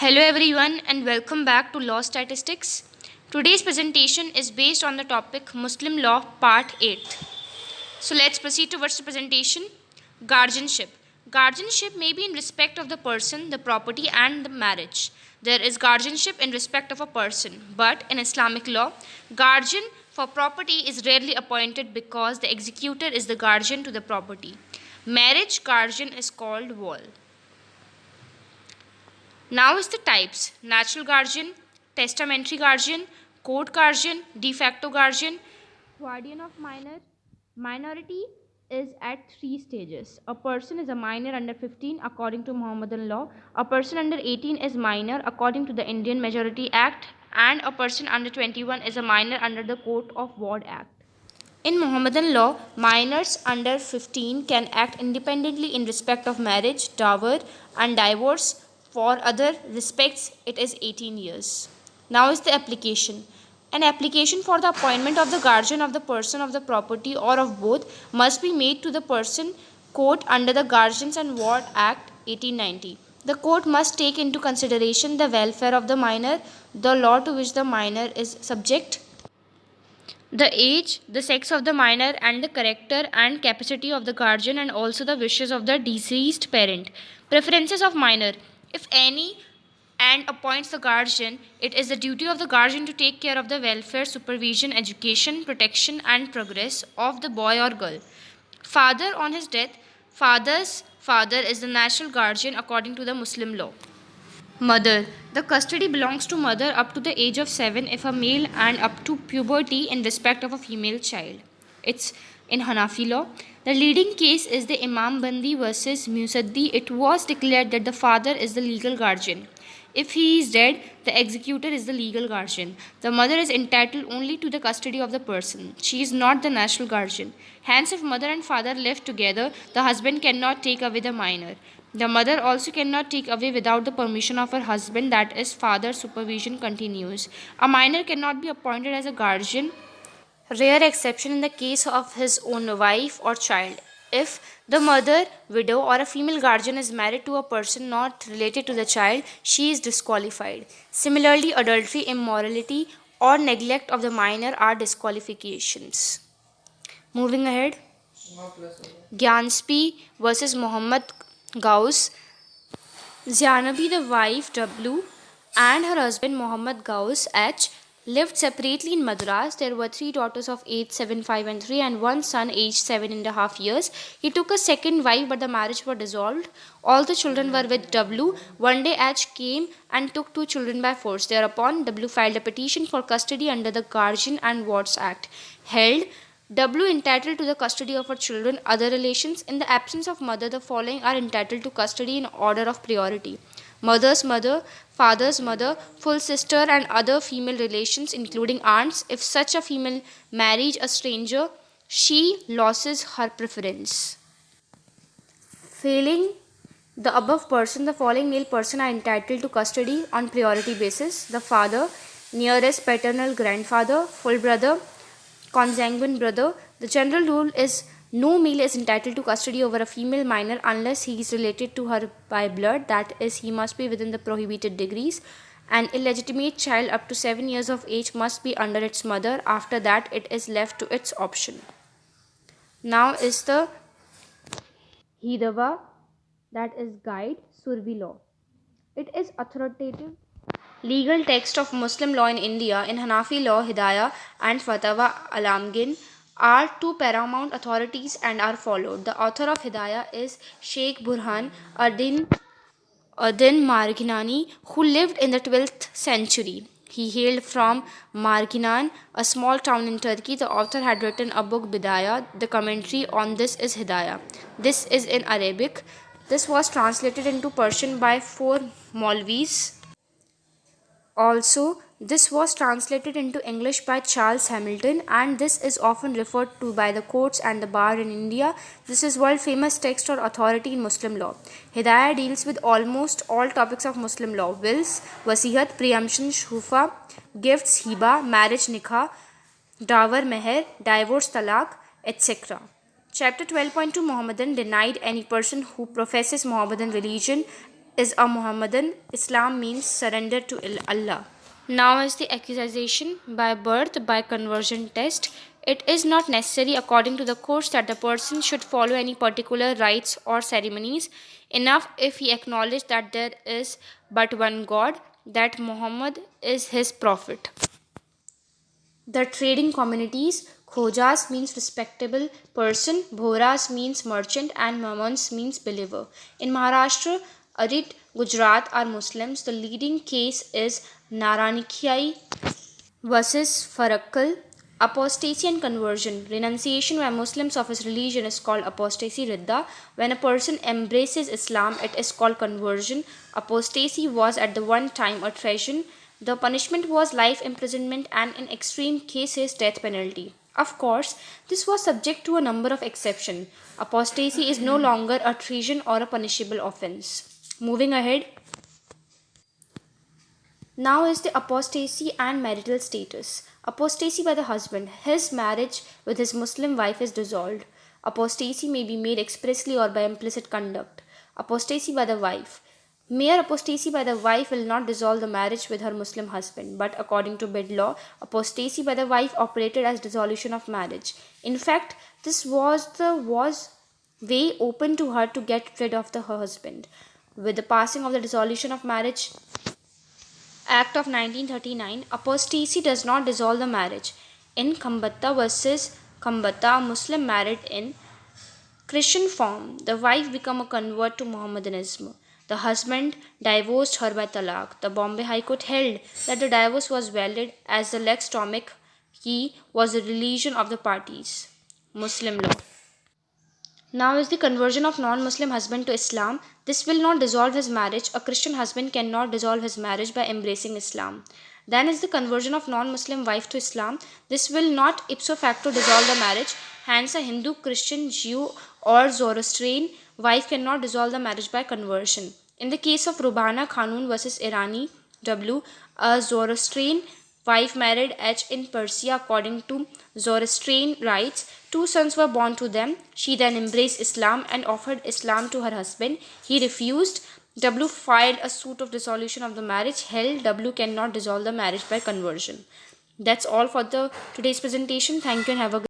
Hello everyone and welcome back to Law Statistics. Today's presentation is based on the topic Muslim Law Part 8. So let's proceed towards the presentation. Guardianship. Guardianship may be in respect of the person, the property and the marriage. There is guardianship in respect of a person, but in Islamic law, guardian for property is rarely appointed because the executor is the guardian to the property. Marriage guardian is called wali. Now is the types: natural guardian, testamentary guardian, court guardian, de facto guardian, guardian of minor. Minority is at three stages. A person is a minor under 15 according to Mohammedan law. A person under 18 is minor according to the Indian Majority Act, and a person under 21 is a minor under the Court of Ward Act. In Mohammedan law, minors under 15 can act independently in respect of marriage, dower, and divorce. For other respects, it is 18 years. Now is the application. An application for the appointment of the guardian of the person of the property or of both must be made to the person court under the Guardians and Ward Act 1890. The court must take into consideration the welfare of the minor, the law to which the minor is subject, the age, the sex of the minor, and the character and capacity of the guardian, and also the wishes of the deceased parent. Preferences of minor. If any and appoints the guardian, it is the duty of the guardian to take care of the welfare, supervision, education, protection, and progress of the boy or girl. Father on his death, father's father is the natural guardian according to the Muslim law. Mother. The custody belongs to mother up to the age of 7 if a male, and up to puberty in respect of a female child. It's in Hanafi law. The leading case is the Imam Bandi versus Musaddi. It was declared that the father is the legal guardian. If he is dead, the executor is the legal guardian. The mother is entitled only to the custody of the person. She is not the natural guardian. Hence, if mother and father live together, the husband cannot take away the minor. The mother also cannot take away without the permission of her husband, that is, father's supervision continues. A minor cannot be appointed as a guardian, rare exception in the case of his own wife or child. If the mother, widow, or a female guardian is married to a person not related to the child, she is disqualified. Similarly, adultery, immorality, or neglect of the minor are disqualifications. Moving ahead. Gyanspi versus Muhammad Gauss. Zainabi, the wife W, and her husband Muhammad Gauss H lived separately in Madras. There were three daughters of age 7, 5, and 3, and one son aged 7.5 years. He took a second wife, but the marriage was dissolved. All the children were with W. One day H came and took two children by force. Thereupon W filed a petition for custody under the Guardian and Wards Act. Held W entitled to the custody of her children, other relations. In the absence of mother, the following are entitled to custody in order of priority: mother's mother, father's mother, full sister, and other female relations, including aunts. If such a female marries a stranger, she loses her preference. Failing the above person, the following male person are entitled to custody on priority basis: the father, nearest paternal grandfather, full brother, consanguine brother. The general rule is no male is entitled to custody over a female minor unless he is related to her by blood, that is, he must be within the prohibited degrees. An illegitimate child up to 7 years of age must be under its mother. After that, it is left to its option. Now is the Hidava, that is guide, Survi law. It is authoritative legal text of Muslim law in India. In Hanafi law, Hidayah and Fatwa Alamgin are two paramount authorities and are followed. The author of Hidayah is Sheikh Burhan Adin Marginani, who lived in the 12th century. He hailed from Marginan, a small town in Turkey. The author had written a book, Bidayah. The commentary on this is Hidayah. This is in Arabic. This was translated into Persian by 4 Maulvis. Also, this was translated into English by Charles Hamilton, and this is often referred to by the courts and the bar in India. This is world famous text or authority in Muslim law. Hidayah deals with almost all topics of Muslim law: wills, wasihat, preemption, shufa, gifts, hiba, marriage, nikah, dower, meher, divorce, talaq, etc. Chapter 12.2 Muhammadan denied: any person who professes Mohammedan religion is a Muhammadan. Islam means surrender to Allah. Now is the accusation by birth by conversion test. It is not necessary according to the course that the person should follow any particular rites or ceremonies. Enough if he acknowledge that there is but one God, that Muhammad is his prophet. The trading communities, Khojas means respectable person, Bhoras means merchant, and Mamans means believer. In Maharashtra, Arid, Gujarat are Muslims. The leading case is Naranikhai versus Farakkal. Apostasy and conversion. Renunciation by Muslims of his religion is called apostasy ridda. When a person embraces Islam, it is called conversion. Apostasy was at the one time a treason. The punishment was life imprisonment and in extreme cases death penalty. Of course, this was subject to a number of exceptions. Apostasy is no longer a treason or a punishable offense. Moving ahead. Now is the apostasy and marital status. Apostasy by the husband. His marriage with his Muslim wife is dissolved. Apostasy may be made expressly or by implicit conduct. Apostasy by the wife. Mere apostasy by the wife will not dissolve the marriage with her Muslim husband, but according to Bed law, apostasy by the wife operated as dissolution of marriage. In fact, this was the way open to her to get rid of her husband. With the passing of the Dissolution of Marriage Act of 1939, apostasy does not dissolve the marriage. In Khambhatta versus Khambhatta, a Muslim married in Christian form, the wife became a convert to Mohammedanism. The husband divorced her by talaq. The Bombay High Court held that the divorce was valid as the lex Tomic was the religion of the parties. Muslim law. Now is the conversion of non-Muslim husband to Islam. This will not dissolve his marriage. A Christian husband cannot dissolve his marriage by embracing Islam. Then is the conversion of non-Muslim wife to Islam. This will not ipso facto dissolve the marriage. Hence, a Hindu, Christian, Jew or Zoroastrian wife cannot dissolve the marriage by conversion. In the case of Rubana Khanun versus Irani W, a Zoroastrian wife married H in Persia according to Zoroastrian rites. Two sons were born to them. She then embraced Islam and offered Islam to her husband. He refused. W filed a suit of dissolution of the marriage. Held W cannot dissolve the marriage by conversion. That's all for the today's presentation. Thank you and have a good